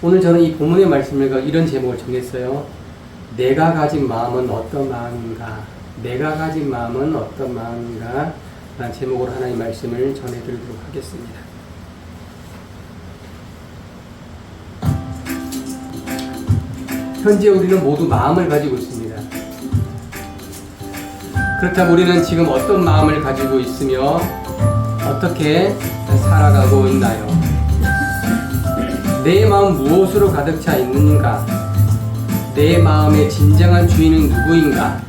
오늘 저는 이 본문의 말씀을 이런 제목을 정했어요. 내가 가진 마음은 어떤 마음인가? 내가 가진 마음은 어떤 마음인가? 라는 제목으로 하나님의 말씀을 전해드리도록 하겠습니다. 현재 우리는 모두 마음을 가지고 있습니다. 그렇다면 우리는 지금 어떤 마음을 가지고 있으며 어떻게 살아가고 있나요? 내 마음 무엇으로 가득 차 있는가? 내 마음의 진정한 주인은 누구인가?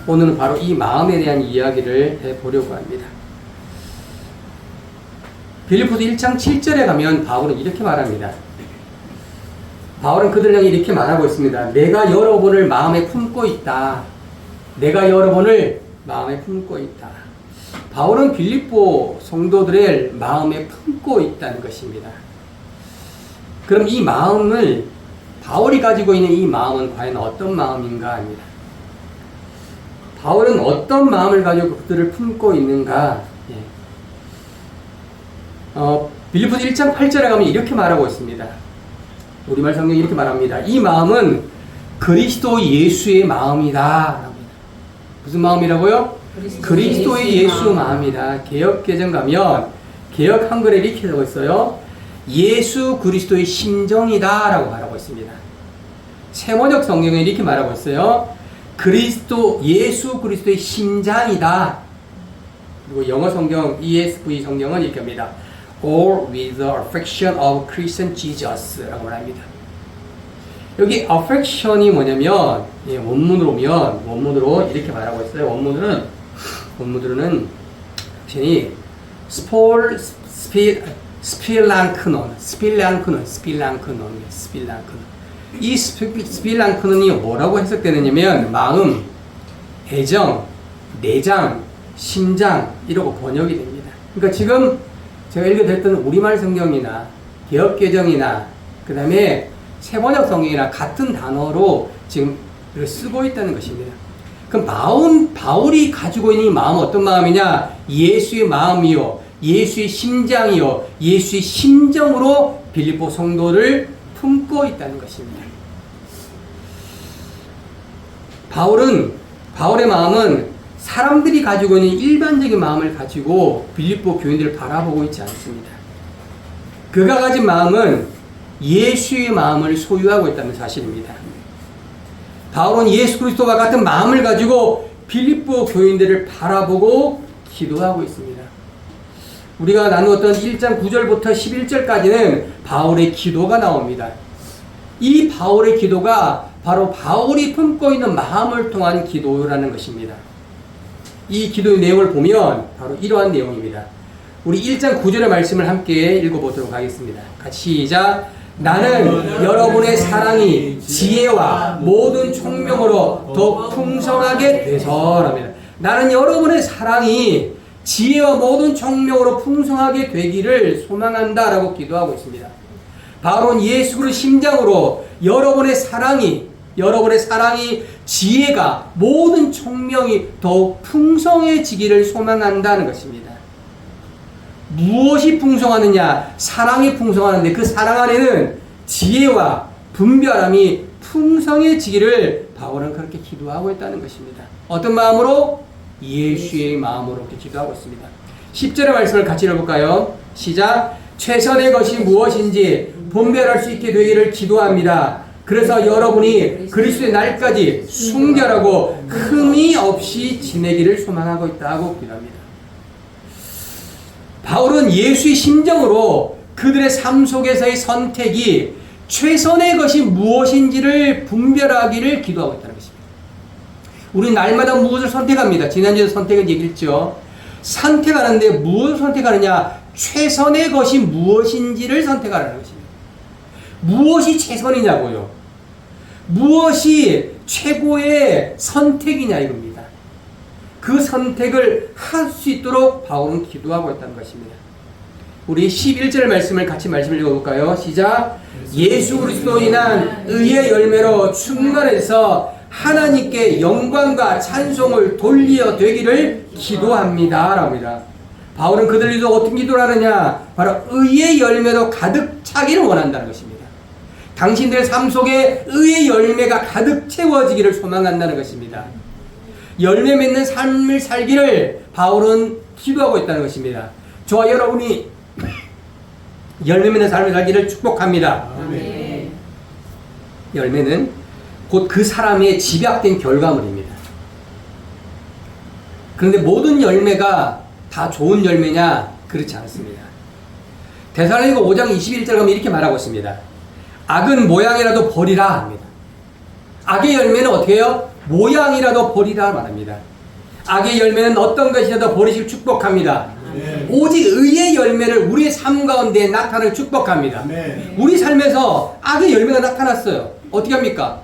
오늘은 바로 이 마음에 대한 이야기를 해보려고 합니다. 빌립보서 1장 7절에 가면 바울은 이렇게 말합니다. 바울은 그들을 향해 이렇게 말하고 있습니다. 내가 여러분을 마음에 품고 있다. 내가 여러분을 마음에 품고 있다. 바울은 빌립보 성도들을 마음에 품고 있다는 것입니다. 그럼 이 마음을, 바울이 가지고 있는 이 마음은 과연 어떤 마음인가 합니다. 바울은 어떤 마음을 가지고 그들을 품고 있는가? 빌립보서 1장 8절에 가면 이렇게 말하고 있습니다. 우리말 성경이 이렇게 말합니다. 이 마음은 그리스도 예수의 마음이다. 무슨 마음이라고요? 그리스도의 예수 마음이다. 개역 개정 가면 개역 한글에 이렇게 되어 있어요. 예수 그리스도의 심정이다 라고 말하고 있습니다. 세번역 성경에 이렇게 말하고 있어요. 예수 그리스도의 심장이다. 그리고 영어 성경 ESV 성경은 이렇게 합니다. All with the affection of Christian Jesus 라고 말합니다. 여기 affection이 뭐냐면 원문으로 오면 원문으로 이렇게 말하고 있어요. 원문으로는 action이 스필랑크논. 이 스필랑크논이 뭐라고 해석되느냐면 마음, 애정, 내장, 심장 이러고 번역이 됩니다. 그러니까 지금 제가 읽어드렸던 우리말 성경이나 개역개정이나 그 다음에 세번역 성경이나 같은 단어로 지금 쓰고 있다는 것입니다. 그럼 바울이 가지고 있는 이 마음은 어떤 마음이냐? 예수의 마음이요, 예수의 심장이요, 예수의 심정으로 빌립보 성도를 품고 있다는 것입니다. 바울의 마음은 사람들이 가지고 있는 일반적인 마음을 가지고 빌립보 교인들을 바라보고 있지 않습니다. 그가 가진 마음은 예수의 마음을 소유하고 있다는 사실입니다. 바울은 예수 그리스도와 같은 마음을 가지고 빌립보 교인들을 바라보고 기도하고 있습니다. 우리가 나누었던 1장 9절부터 11절까지는 바울의 기도가 나옵니다. 이 바울의 기도가 바로 바울이 품고 있는 마음을 통한 기도라는 것입니다. 이 기도의 내용을 보면 바로 이러한 내용입니다. 우리 1장 9절의 말씀을 함께 읽어보도록 하겠습니다. 같이 시작. 나는 여러분의 사랑이 지혜와 모든 총명으로 더 풍성하게 되서랍니다. 나는 여러분의 사랑이 지혜와 모든 총명으로 풍성하게 되기를 소망한다라고 기도하고 있습니다. 바울은 예수 그리스도의 심장으로 여러분의 사랑이 지혜가 모든 총명이 더욱 풍성해지기를 소망한다는 것입니다. 무엇이 풍성하느냐? 사랑이 풍성하는데 그 사랑 안에는 지혜와 분별함이 풍성해지기를 바울은 그렇게 기도하고 있다는 것입니다. 어떤 마음으로? 예수의 마음으로 그렇게 기도하고 있습니다. 10절의 말씀을 같이 읽어볼까요? 시작. 최선의 것이 무엇인지 분별할 수 있게 되기를 기도합니다. 그래서 여러분이 그리스도의 날까지 순결하고 흠이 없이 지내기를 소망하고 있다고 기도합니다. 바울은 예수의 심정으로 그들의 삶 속에서의 선택이 최선의 것이 무엇인지를 분별하기를 기도하고 있다는 것입니다. 우리는 날마다 무엇을 선택합니다. 지난주에 선택을 얘기했죠. 선택하는데 무엇을 선택하느냐? 최선의 것이 무엇인지를 선택하라는 것입니다. 무엇이 최선이냐고요? 무엇이 최고의 선택이냐 이겁니다. 그 선택을 할 수 있도록 바울은 기도하고 있다는 것입니다. 우리 11절 말씀을 같이 말씀을 읽어볼까요? 시작. 예수 그리스도로 인한 의의 열매로 충만해서 하나님께 영광과 찬송을 돌려 되기를 기도합니다. 라고합니다. 바울은 그들도 어떤 기도를 하느냐? 바로 의의 열매로 가득 차기를 원한다는 것입니다. 당신들의 삶 속에 의의 열매가 가득 채워지기를 소망한다는 것입니다. 열매 맺는 삶을 살기를 바울은 기도하고 있다는 것입니다. 저와 여러분이 열매 맺는 삶을 살기를 축복합니다. 아멘. 열매는 곧 그 사람의 집약된 결과물입니다. 그런데 모든 열매가 다 좋은 열매냐? 그렇지 않습니다. 데살로니가 5장 21절 가면 이렇게 말하고 있습니다. 악은 모양이라도 버리라 합니다. 악의 열매는 어떻게 해요? 모양이라도 버리라 말합니다. 악의 열매는 어떤 것이라도 버리시길 축복합니다. 아멘. 오직 의의 열매를 우리의 삶 가운데 나타나길 축복합니다. 아멘. 우리 삶에서 악의 열매가 나타났어요. 어떻게 합니까?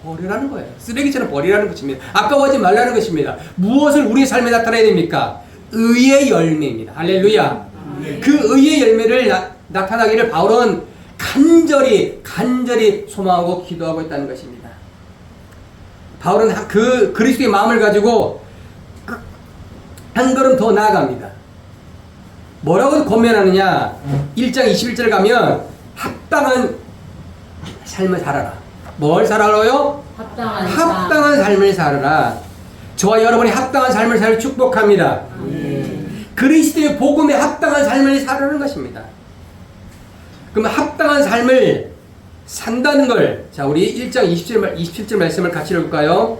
버리라는 거예요. 쓰레기처럼 버리라는 것입니다. 아까워하지 말라는 것입니다. 무엇을 우리의 삶에 나타내야 됩니까? 의의 열매입니다. 할렐루야. 아멘. 그 의의 열매를 나타나기를 바울은 간절히 소망하고 기도하고 있다는 것입니다. 바울은 그 그리스도의 마음을 가지고 한 걸음 더 나아갑니다. 뭐라고 권면하느냐? 1장 21절 가면 합당한 삶을 살아라. 뭘 살아라요? 합당한 삶을 살아라. 저와 여러분이 합당한 삶을 살 축복합니다. 그리스도의 복음에 합당한 삶을 살아라는 것입니다. 그러면 합당한 삶을 산다는 걸, 자, 우리 1장 27절 말씀을 같이 읽을까요?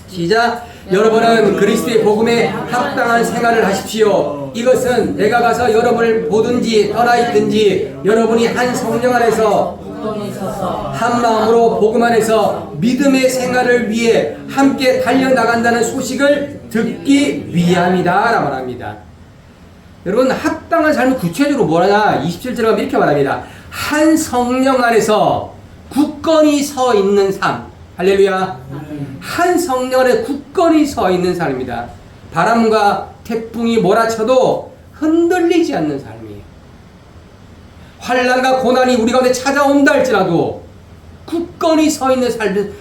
시작. 여러분은 그리스도의 복음에 합당한 생활을 하십시오. 이것은 내가 가서 여러분을 보든지 떠나 있든지 여러분이 한 성령 안에서 한 마음으로 복음 안에서 믿음의 생활을 위해 함께 달려나간다는 소식을 듣기 위함이다 라고 말합니다. 여러분, 합당한 삶은 구체적으로 뭐냐? 27절에 가면 이렇게 말합니다. 한 성령 안에서 굳건히 서 있는 삶. 할렐루야. 한 성령 안에 굳건히 서 있는 삶입니다. 바람과 태풍이 몰아쳐도 흔들리지 않는 삶이에요. 환난과 고난이 우리 가운데 찾아온다 할지라도 굳건히 서 있는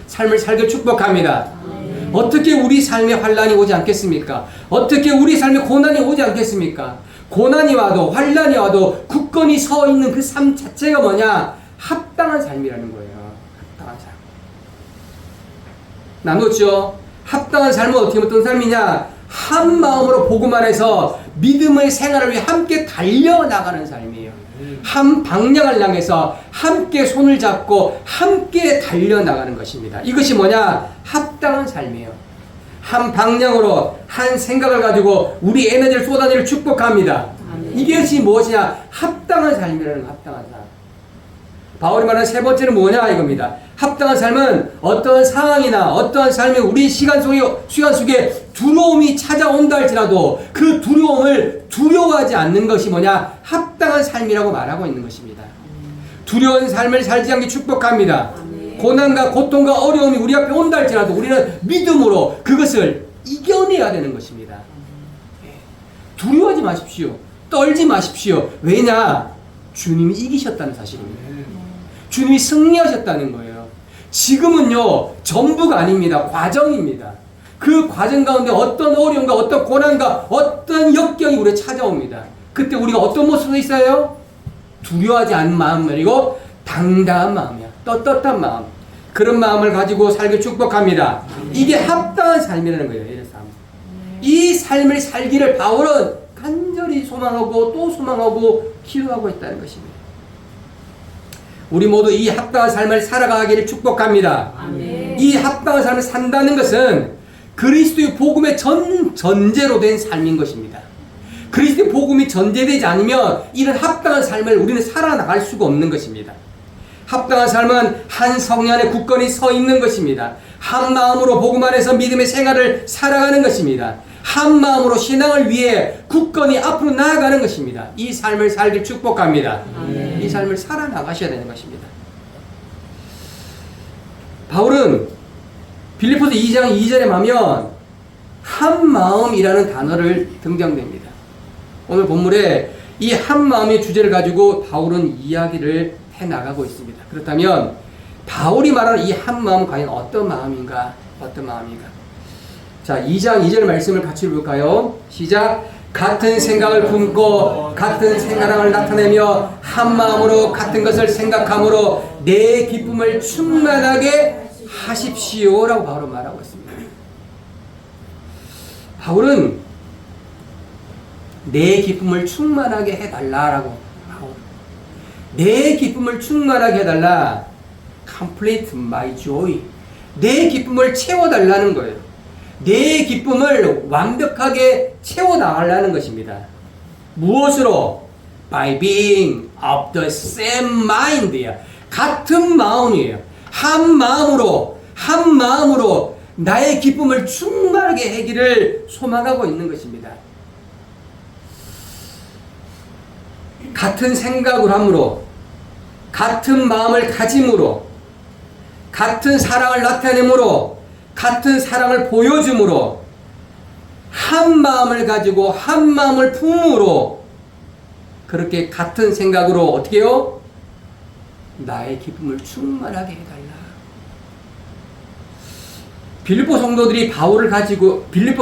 삶을 살길 축복합니다. 어떻게 우리 삶에 환난이 오지 않겠습니까? 어떻게 우리 삶에 고난이 오지 않겠습니까? 고난이 와도 환난이 와도 굳건히 서 있는 그 삶 자체가 뭐냐? 합당한 삶이라는 거예요. 합당한 삶. 나누었죠? 합당한 삶은 어떻게 어떤 삶이냐? 한 마음으로 복음 안에서 믿음의 생활을 위해 함께 달려나가는 삶이에요. 한 방향을 향해서 함께 손을 잡고 함께 달려나가는 것입니다. 이것이 뭐냐? 합당한 삶이에요. 한 방향으로 한 생각을 가지고 우리 에너지를 쏟아내를 축복합니다. 이것이 무엇이냐? 합당한 삶이라는 거예요. 합당한 삶. 바울이 말하는 세 번째는 뭐냐 이겁니다. 합당한 삶은 어떠한 상황이나 어떠한 삶의 우리 시간 속에 두려움이 찾아온다 할지라도 그 두려움을 두려워하지 않는 것이 뭐냐? 합당한 삶이라고 말하고 있는 것입니다. 두려운 삶을 살지 않게 축복합니다. 고난과 고통과 어려움이 우리 앞에 온다 할지라도 우리는 믿음으로 그것을 이겨내야 되는 것입니다. 두려워하지 마십시오. 떨지 마십시오. 왜냐? 주님이 이기셨다는 사실입니다. 주님이 승리하셨다는 거예요. 지금은요, 전부가 아닙니다. 과정입니다. 그 과정 가운데 어떤 어려움과 어떤 고난과 어떤 역경이 우리에 찾아옵니다. 그때 우리가 어떤 모습으로 있어요? 두려워하지 않는 마음 그리고 당당한 마음이야. 떳떳한 마음. 그런 마음을 가지고 살길 축복합니다. 이게 합당한 삶이라는 거예요. 이 삶. 이 삶을 살기를 바울은 간절히 소망하고 또 소망하고 기도하고 있다는 것입니다. 우리 모두 이 합당한 삶을 살아가기를 축복합니다. 아멘. 이 합당한 삶을 산다는 것은 그리스도의 복음의 전제로 된 삶인 것입니다. 그리스도의 복음이 전제되지 않으면 이런 합당한 삶을 우리는 살아나갈 수가 없는 것입니다. 합당한 삶은 한 성령 안에 굳건히 서 있는 것입니다. 한 마음으로 복음 안에서 믿음의 생활을 살아가는 것입니다. 한 마음으로 신앙을 위해 굳건히 앞으로 나아가는 것입니다. 이 삶을 살길 축복합니다. 아멘. 이 삶을 살아나가셔야 되는 것입니다. 바울은 빌립보서 2장 2절에 보면 한 마음이라는 단어를 등장됩니다. 오늘 본문에 이 한 마음의 주제를 가지고 바울은 이야기를 해나가고 있습니다. 그렇다면 바울이 말하는 이 한 마음은 과연 어떤 마음인가? 어떤 마음인가? 자, 2장 2절 말씀을 같이 볼까요? 시작. 같은 생각을 품고 같은 생각을 나타내며 한 마음으로 같은 것을 생각함으로 내 기쁨을 충만하게 하십시오라고 바울은 말하고 있습니다. 바울은 내 기쁨을 충만하게 해달라라고, 내 기쁨을 충만하게 해달라, complete my joy, 내 기쁨을 채워달라는 거예요. 내 기쁨을 완벽하게 채워나가려는 것입니다. 무엇으로? By being of the same mind. 같은 마음이에요. 한 마음으로 나의 기쁨을 충만하게 하기를 소망하고 있는 것입니다. 같은 생각을 함으로, 같은 마음을 가짐으로, 같은 사랑을 나타내므로, 같은 사랑을 보여줌으로, 한 마음을 가지고 한 마음을 품으로, 그렇게 같은 생각으로 어떻게 해요? 나의 기쁨을 충만하게 해달라. 빌립보 성도들이 바울이 가지고 있는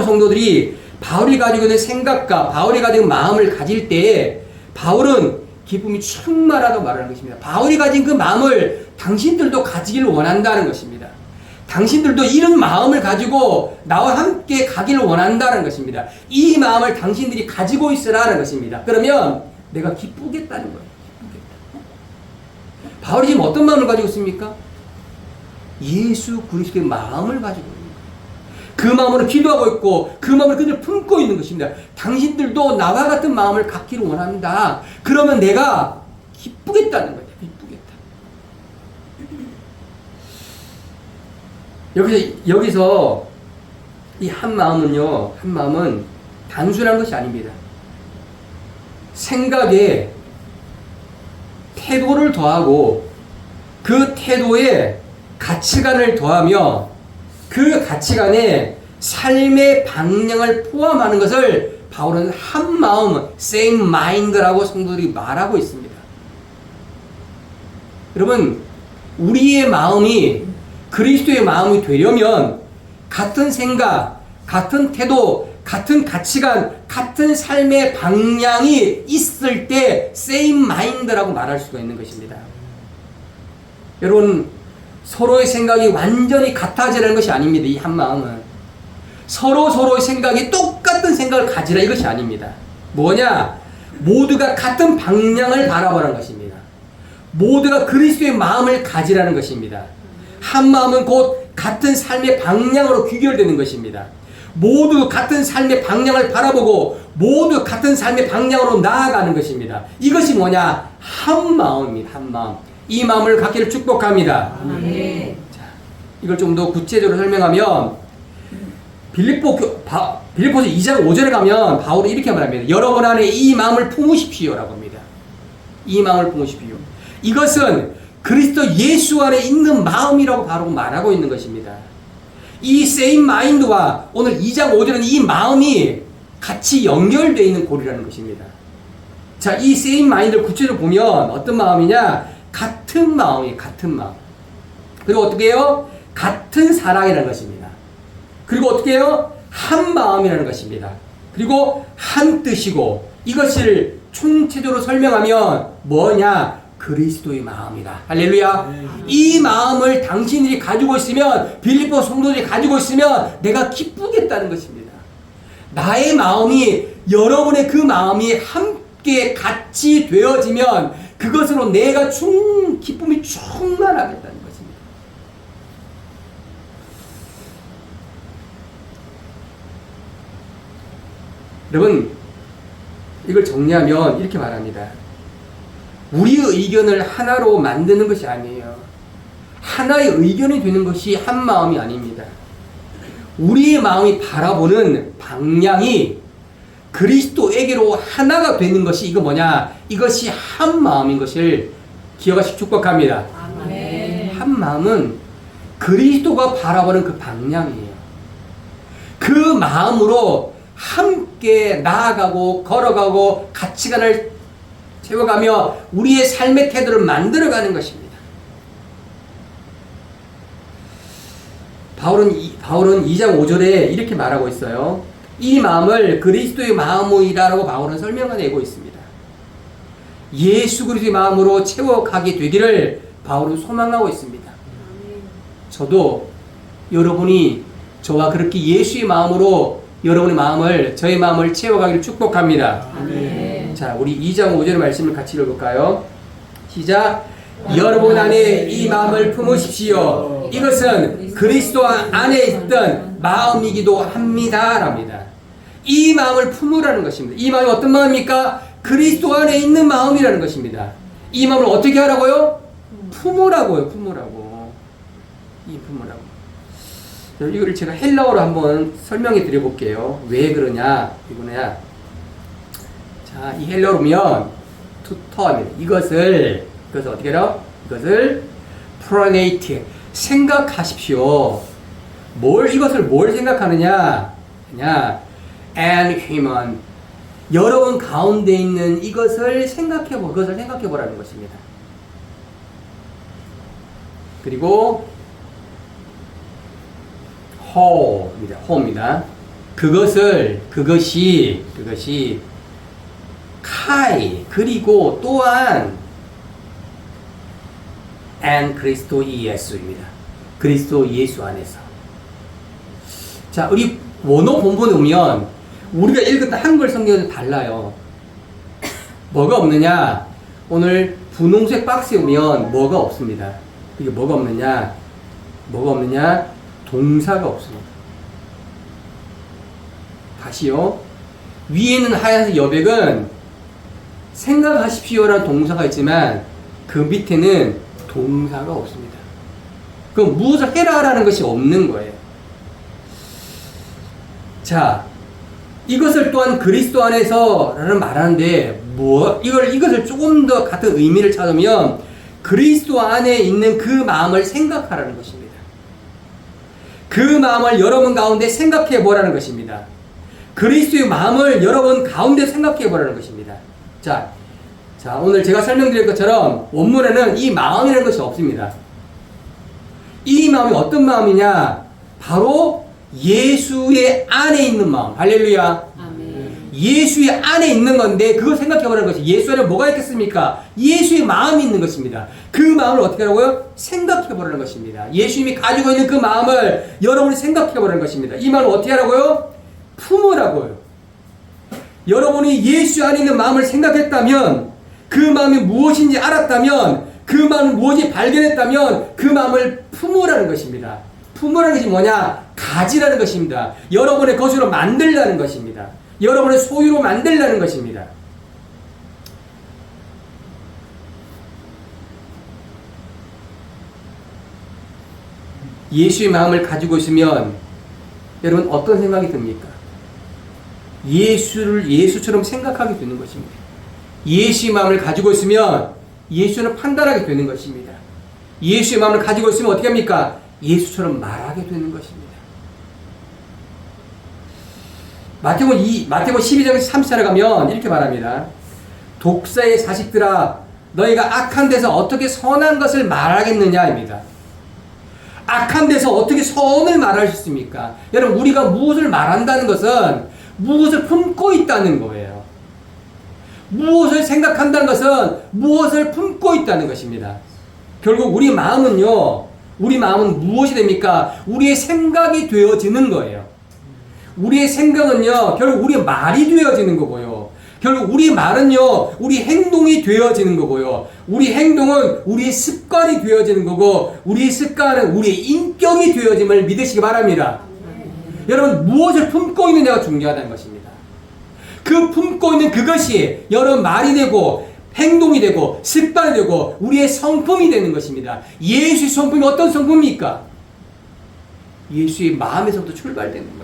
생각과 바울이 가지고 있는 마음을 가질 때 바울은 기쁨이 충만하다고 말하는 것입니다. 바울이 가진 그 마음을 당신들도 가지기를 원한다는 것입니다. 당신들도 이런 마음을 가지고 나와 함께 가기를 원한다는 것입니다. 이 마음을 당신들이 가지고 있으라는 것입니다. 그러면 내가 기쁘겠다는 거예요. 기쁘겠다. 바울이 지금 어떤 마음을 가지고 있습니까? 예수 그리스도의 마음을 가지고 있는 거예요. 그 마음으로 기도하고 있고 그 마음을 그대로 품고 있는 것입니다. 당신들도 나와 같은 마음을 갖기를 원한다. 그러면 내가 기쁘겠다는 거예요. 기쁘겠다. 여기서 이 한 마음은 단순한 것이 아닙니다. 생각에 태도를 더하고 그 태도에 가치관을 더하며 그 가치관에 삶의 방향을 포함하는 것을 바울은 한 마음, same mind라고 성도들이 말하고 있습니다. 여러분, 우리의 마음이 그리스도의 마음이 되려면 같은 생각, 같은 태도, 같은 가치관, 같은 삶의 방향이 있을 때 same mind라고 말할 수가 있는 것입니다. 여러분, 서로의 생각이 완전히 같아지라는 것이 아닙니다. 이 한 마음은 서로의 생각이 똑같은 생각을 가지라 이것이 아닙니다. 뭐냐? 모두가 같은 방향을 바라보라는 것입니다. 모두가 그리스도의 마음을 가지라는 것입니다. 한 마음은 곧 같은 삶의 방향으로 귀결되는 것입니다. 모두 같은 삶의 방향을 바라보고 모두 같은 삶의 방향으로 나아가는 것입니다. 이것이 뭐냐? 한 마음입니다. 한 마음. 이 마음을 갖기를 축복합니다. 아멘. 자, 이걸 좀 더 구체적으로 설명하면 빌립보서 2장 5절에 가면 바울이 이렇게 말합니다. 여러분 안에 이 마음을 품으십시오라고 합니다. 이 마음을 품으십시오. 이것은 그리스도 예수 안에 있는 마음이라고 바로 말하고 있는 것입니다. 이 same mind와 오늘 2장 5절은 이 마음이 같이 연결되어 있는 고리라는 것입니다. 자, 이 same mind를 구체적으로 보면 어떤 마음이냐? 같은 마음이에요. 같은 마음. 그리고 어떻게 해요? 같은 사랑이라는 것입니다. 그리고 어떻게 해요? 한 마음이라는 것입니다. 그리고 한 뜻이고 이것을 총체적으로 설명하면 뭐냐? 그리스도의 마음이다. 할렐루야. 네. 이 마음을 당신들이 가지고 있으면 빌립보 성도들이 가지고 있으면 내가 기쁘겠다는 것입니다. 나의 마음이 여러분의 그 마음이 함께 같이 되어지면 그것으로 내가 기쁨이 충만하겠다는 것입니다. 여러분, 이걸 정리하면 이렇게 말합니다. 우리의 의견을 하나로 만드는 것이 아니에요. 하나의 의견이 되는 것이 한 마음이 아닙니다. 우리의 마음이 바라보는 방향이 그리스도에게로 하나가 되는 것이 이거 뭐냐? 이것이 한 마음인 것을 기억하시기 축복합니다. 아멘. 한 마음은 그리스도가 바라보는 그 방향이에요. 그 마음으로 함께 나아가고 걸어가고 가치관을 채워가며 우리의 삶의 태도를 만들어가는 것입니다. 바울은 2장 5절에 이렇게 말하고 있어요. 이 마음을 그리스도의 마음이라고 바울은 설명해내고 있습니다. 예수 그리스도의 마음으로 채워가게 되기를 바울은 소망하고 있습니다. 저도 여러분이 저와 그렇게 예수의 마음으로 여러분의 마음을, 저의 마음을 채워가기를 축복합니다. 아멘. 자, 우리 2장 5절의 말씀을 같이 읽어볼까요? 시작. 여러분 안에 이 마음을 품으십시오. 이것은 그리스도 안에 있던 마음이기도 합니다. 랍니다. 이 마음을 품으라는 것입니다. 이 마음이 어떤 마음입니까? 그리스도 안에 있는 마음이라는 것입니다. 이 마음을 어떻게 하라고요? 품으라고요. 품으라고. 이 품으라고. 이거를 제가 헬라어로 한번 설명해 드려 볼게요. 왜 그러냐? 이거냐? 자, 이 헬라어로면 투터입니다. 이것을 어떻게 해요? 이것을 프로네이트 생각하십시오. 이것을 뭘 생각하느냐? and human 여러분 가운데 있는 이것을 생각해 보라는 것입니다. 그리고 whole입니다. 그것이 카이 그리고 또한 and 그리스도 예수입니다. 그리스도 예수 안에서. 자, 우리 원어 본문에 오면 우리가 읽었던 한글 성경은 달라요. 뭐가 없느냐? 오늘 분홍색 박스에 오면 뭐가 없습니다. 이게 뭐가 없느냐? 동사가 없습니다. 다시요. 위에는 하얀색 여백은 생각하십시오라는 동사가 있지만 그 밑에는 동사가 없습니다. 그럼 무엇을 해라라는 것이 없는 거예요. 자, 이것을 또한 그리스도 안에서라는 말하는데 이것을 조금 더 같은 의미를 찾으면 그리스도 안에 있는 그 마음을 생각하라는 것입니다. 그 마음을 여러분 가운데 생각해 보라는 것입니다. 그리스도의 마음을 여러분 가운데 생각해 보라는 것입니다. 자, 오늘 제가 설명드릴 것처럼 원문에는 이 마음이라는 것이 없습니다. 이 마음이 어떤 마음이냐? 바로 예수의 안에 있는 마음. 할렐루야. 아멘. 예수의 안에 있는 건데 그거 생각해 보라는 것이 예수 안에 뭐가 있겠습니까? 예수의 마음이 있는 것입니다. 그 마음을 어떻게 하라고요? 생각해 보라는 것입니다. 예수님이 가지고 있는 그 마음을 여러분이 생각해 보라는 것입니다. 이 마음을 어떻게 하라고요? 품으라고요. 여러분이 예수 안에 있는 마음을 생각했다면, 그 마음이 무엇인지 알았다면, 그 마음을 무엇이 발견했다면 그 마음을 품으라는 것입니다. 품으라는 것이 뭐냐? 가지라는 것입니다. 여러분의 것으로 만들라는 것입니다. 여러분의 소유로 만들라는 것입니다. 예수의 마음을 가지고 있으면 여러분 어떤 생각이 듭니까? 예수처럼 생각하게 되는 것입니다. 예수의 마음을 가지고 있으면 예수는 판단하게 되는 것입니다. 예수의 마음을 가지고 있으면 어떻게 합니까? 예수처럼 말하게 되는 것입니다. 마태복음 12장 30절에 가면 이렇게 말합니다. 독사의 자식들아, 너희가 악한 데서 어떻게 선한 것을 말하겠느냐입니다. 악한 데서 어떻게 선을 말할 수 있습니까? 여러분, 우리가 무엇을 말한다는 것은 무엇을 품고 있다는 거예요. 무엇을 생각한다는 것은 무엇을 품고 있다는 것입니다. 결국 우리 마음은 무엇이 됩니까? 우리의 생각이 되어지는 거예요. 우리의 생각은요, 결국 우리의 말이 되어지는 거고요. 결국 우리 말은요, 우리 행동이 되어지는 거고요. 우리 행동은 우리의 습관이 되어지는 거고, 우리의 습관은 우리의 인격이 되어짐을 믿으시기 바랍니다. 여러분, 무엇을 품고 있느냐가 중요하다는 것입니다. 그 품고 있는 그것이 여러분 말이 되고, 행동이 되고, 습관이 되고, 우리의 성품이 되는 것입니다. 예수의 성품이 어떤 성품입니까? 예수의 마음에서부터 출발되는 거예요.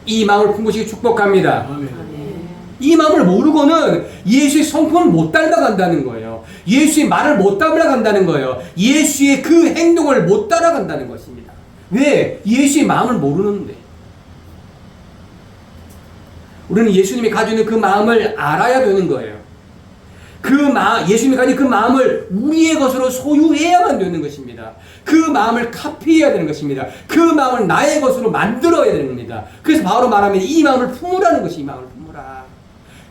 이 마음을 품으시기 축복합니다. 아멘. 이 마음을 모르고는 예수의 성품을 못 닮아간다는 거예요. 예수의 말을 못 따라간다는 거예요. 예수의 그 행동을 못 따라간다는 것입니다. 왜? 예수의 마음을 모르는데. 우리는 예수님이 가지고 있는 그 마음을 알아야 되는 거예요. 예수님이 가진 그 마음을 우리의 것으로 소유해야만 되는 것입니다. 그 마음을 카피해야 되는 것입니다. 그 마음을 나의 것으로 만들어야 되는 겁니다. 그래서 바로 말하면 이 마음을 품으라는 것이, 이 마음을 품으라.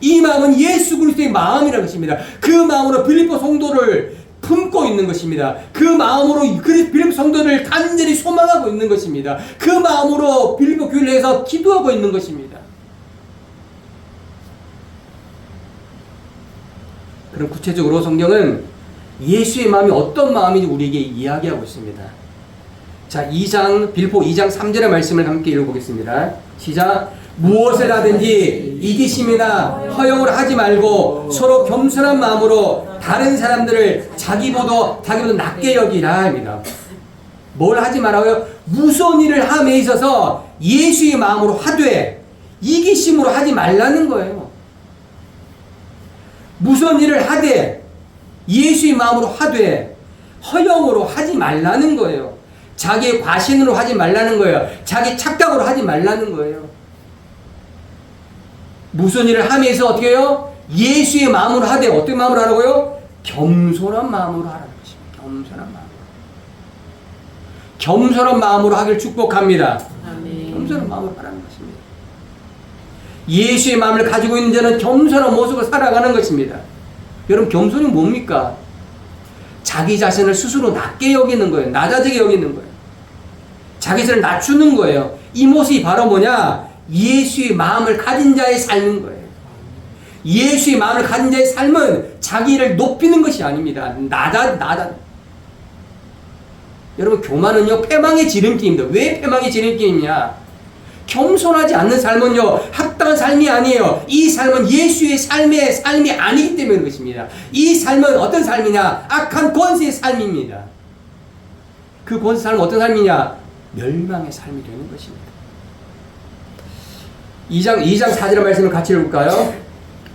이 마음은 예수 그리스도의 마음이라는 것입니다. 그 마음으로 빌립보 성도를 품고 있는 것입니다. 그 마음으로 빌립보 성도를 간절히 소망하고 있는 것입니다. 그 마음으로 빌립보 교회를 위해서 기도하고 있는 것입니다. 그럼 구체적으로 성경은 예수의 마음이 어떤 마음인지 우리에게 이야기하고 있습니다. 자, 빌립보 2장 3절의 말씀을 함께 읽어보겠습니다. 시작. 무엇을 하든지 이기심이나 허영을 하지 말고 서로 겸손한 마음으로 다른 사람들을 자기보다 낮게 여기라 합니다. 뭘 하지 말아요? 무서운 일을 함에 있어서 예수의 마음으로 하되 이기심으로 하지 말라는 거예요. 무서운 일을 하되 예수의 마음으로 하되 허영으로 하지 말라는 거예요. 자기의 과신으로 하지 말라는 거예요. 자기 착각으로 하지 말라는 거예요. 무슨 일을 하면서 어떻게 해요? 예수의 마음으로 하되 어떤 마음으로 하라고요? 겸손한 마음으로 하라는 것입니다. 겸손한 마음으로. 겸손한 마음으로 하길 축복합니다. 아멘. 겸손한 마음으로 하라는 것입니다. 예수의 마음을 가지고 있는 자는 겸손한 모습을 살아가는 것입니다. 여러분, 겸손이 뭡니까? 자기 자신을 스스로 낮게 여기는 거예요. 낮아지게 여기는 거예요. 자기 자신을 낮추는 거예요. 이 모습이 바로 뭐냐? 예수의 마음을 가진 자의 삶인 거예요. 예수의 마음을 가진 자의 삶은 자기를 높이는 것이 아닙니다. 여러분, 교만은요, 패망의 지름길입니다. 왜 패망의 지름길이냐? 겸손하지 않는 삶은요, 합당한 삶이 아니에요. 이 삶은 예수의 삶이 아니기 때문에 그런 것입니다. 이 삶은 어떤 삶이냐? 악한 권세의 삶입니다. 그 권세 삶은 어떤 삶이냐? 멸망의 삶이 되는 것입니다. 2장 4절의 말씀을 같이 읽을까요?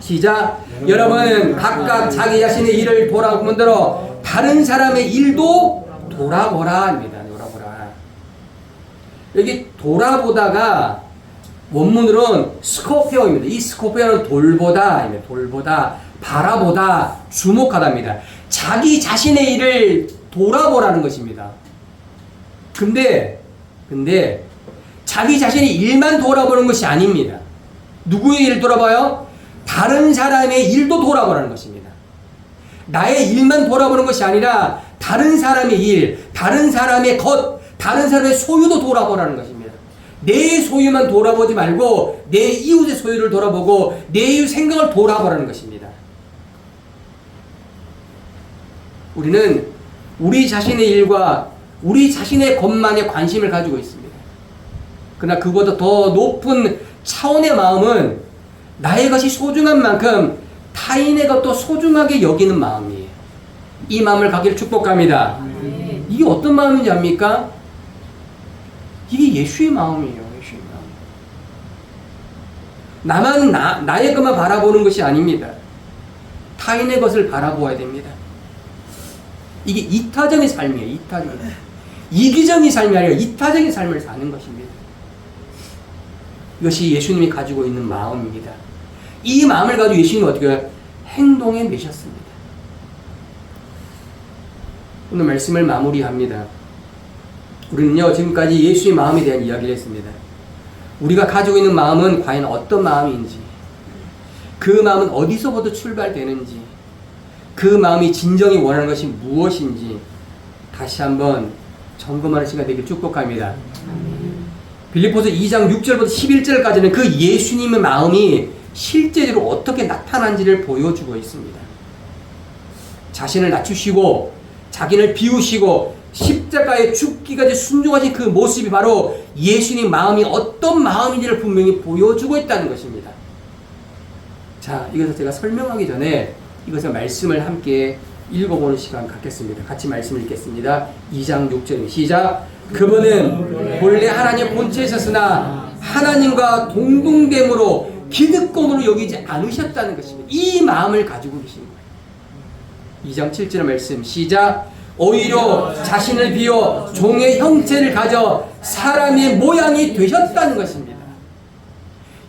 시작. 여러분, 각각 자기 자신의 일을 돌아보므로 다른 사람의 일도 돌아보라 합니다. 돌아보라. 여기 돌아보다가 원문으로는 스코페어입니다. 이 스코페어는 돌보다, 바라보다, 주목하다입니다. 자기 자신의 일을 돌아보라는 것입니다. 근데 자기 자신의 일만 돌아보는 것이 아닙니다. 누구의 일을 돌아봐요? 다른 사람의 일도 돌아보라는 것입니다. 나의 일만 돌아보는 것이 아니라 다른 사람의 일, 다른 사람의 것, 다른 사람의 소유도 돌아보라는 것입니다. 내 소유만 돌아보지 말고 내 이웃의 소유를 돌아보고 내 이웃 생각을 돌아보라는 것입니다. 우리는 우리 자신의 일과 우리 자신의 것만에 관심을 가지고 있습니다. 그러나 그보다 더 높은 차원의 마음은 나의 것이 소중한 만큼 타인의 것도 소중하게 여기는 마음이에요. 이 마음을 갖기를 축복합니다. 이게 어떤 마음인지 압니까? 이게 예수의 마음이에요. 예수의 마음. 나만 나의 것만 바라보는 것이 아닙니다. 타인의 것을 바라보아야 됩니다. 이게 이타적인 삶이에요. 이기적인 삶이 아니라 이타적인 삶을 사는 것입니다. 이것이 예수님이 가지고 있는 마음입니다. 이 마음을 가지고 예수님은 어떻게 해요? 행동에 내셨습니다. 오늘 말씀을 마무리합니다. 우리는요, 지금까지 예수의 마음에 대한 이야기를 했습니다. 우리가 가지고 있는 마음은 과연 어떤 마음인지, 그 마음은 어디서부터 출발되는지, 그 마음이 진정히 원하는 것이 무엇인지 다시 한번 점검하는 시간 되길 축복합니다. 빌립보서 2장 6절부터 11절까지는 그 예수님의 마음이 실제로 어떻게 나타난지를 보여주고 있습니다. 자신을 낮추시고 자기를 비우시고 십자가에 죽기까지 순종하신 그 모습이 바로 예수님 마음이 어떤 마음인지를 분명히 보여주고 있다는 것입니다. 자, 이것을 제가 설명하기 전에 이것을 말씀을 함께 읽어보는 시간 갖겠습니다. 같이 말씀을 읽겠습니다. 2장 6절 시작. 그분은 본래 하나님 본체에 있었으나 하나님과 동등됨으로 기득권으로 여기지 않으셨다는 것입니다. 이 마음을 가지고 계신 거예요. 2장 7절 말씀 시작. 오히려 자신을 비워 종의 형체를 가져 사람의 모양이 되셨다는 것입니다.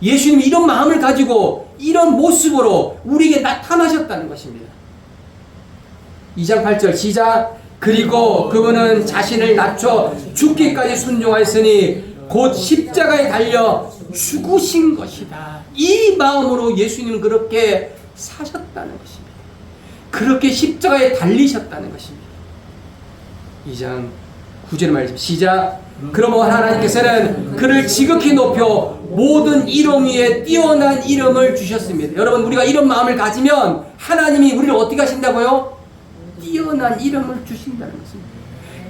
예수님이 이런 마음을 가지고 이런 모습으로 우리에게 나타나셨다는 것입니다. 2장 8절 시작. 그리고 그분은 자신을 낮춰 죽기까지 순종하였으니 곧 십자가에 달려 죽으신 것이다. 이 마음으로 예수님은 그렇게 사셨다는 것입니다. 그렇게 십자가에 달리셨다는 것입니다. 2장 9절 말씀 시작. 그러므로 하나님께서는 그를 지극히 높여 모든 이름 위에 뛰어난 이름을 주셨습니다. 여러분, 우리가 이런 마음을 가지면 하나님이 우리를 어떻게 하신다고요? 뛰어난 이름을 주신다는 것입니다.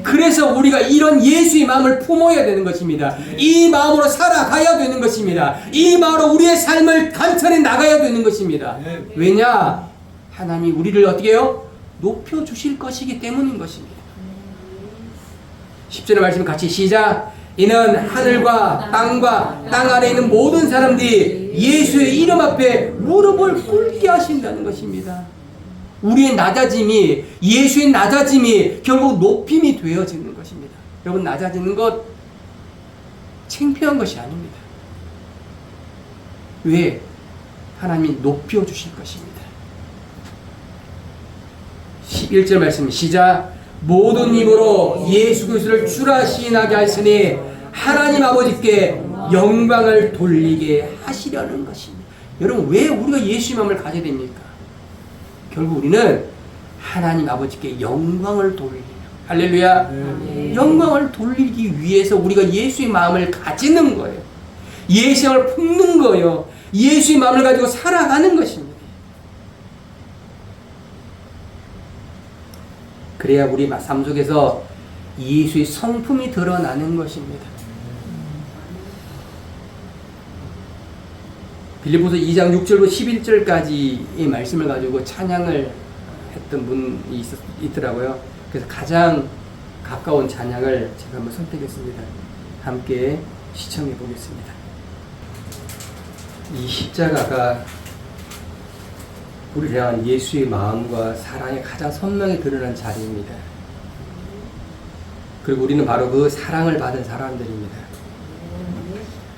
그래서 우리가 이런 예수의 마음을 품어야 되는 것입니다. 이 마음으로 살아가야 되는 것입니다. 이 마음으로 우리의 삶을 간천해 나가야 되는 것입니다. 왜냐? 하나님이 우리를 어떻게 해요? 높여주실 것이기 때문인 것입니다. 10절의 말씀 같이 시작. 이는 하늘과 땅과 땅 안에 있는 모든 사람들이 예수의 이름 앞에 무릎을 꿇게 하신다는 것입니다. 우리의 낮아짐이, 예수의 낮아짐이 결국 높임이 되어지는 것입니다. 여러분, 낮아지는 것 창피한 것이 아닙니다. 왜? 하나님이 높여주실 것입니다. 11절 말씀 시작. 모든 입으로 예수 그리스도를 주라 시인하게 하시니 하나님 아버지께 영광을 돌리게 하시려는 것입니다. 여러분, 왜 우리가 예수의 마음을 가져야 됩니까? 결국 우리는 하나님 아버지께 영광을 돌리려. 할렐루야. 영광을 돌리기 위해서 우리가 예수의 마음을 가지는 거예요. 예수의 마음을 품는 거예요. 예수의 마음을 가지고 살아가는 것입니다. 그래야 우리 삶 속에서 예수의 성품이 드러나는 것입니다. 빌립보서 2장 6절부터 11절까지의 말씀을 가지고 찬양을 했던 분이 있더라고요. 그래서 가장 가까운 찬양을 제가 한번 선택했습니다. 함께 시청해 보겠습니다. 이 십자가가 우리를 향한 예수의 마음과 사랑이 가장 선명히 드러난 자리입니다. 그리고 우리는 바로 그 사랑을 받은 사람들입니다.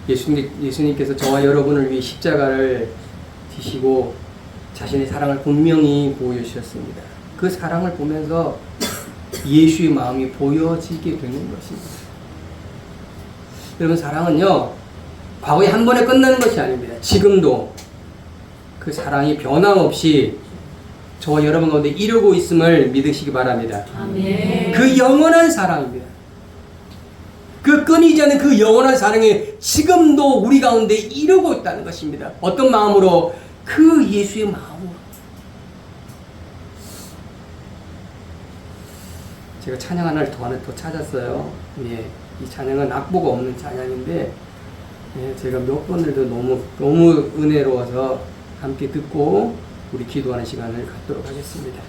예수님께서 저와 여러분을 위해 십자가를 지시고 자신의 사랑을 분명히 보여주셨습니다. 그 사랑을 보면서 예수의 마음이 보여지게 되는 것입니다. 여러분, 사랑은요, 과거에 한 번에 끝나는 것이 아닙니다. 지금도 그 사랑이 변함없이 저와 여러분 가운데 이루고 있음을 믿으시기 바랍니다. 아멘. 그 영원한 사랑입니다. 그 끊이지 않는 그 영원한 사랑이 지금도 우리 가운데 이루고 있다는 것입니다. 어떤 마음으로? 그 예수의 마음으로. 제가 찬양 하나를 더 찾았어요. 예, 이 찬양은 악보가 없는 찬양인데, 예, 제가 몇 번을 더 너무 은혜로워서 함께 듣고 우리 기도하는 시간을 갖도록 하겠습니다.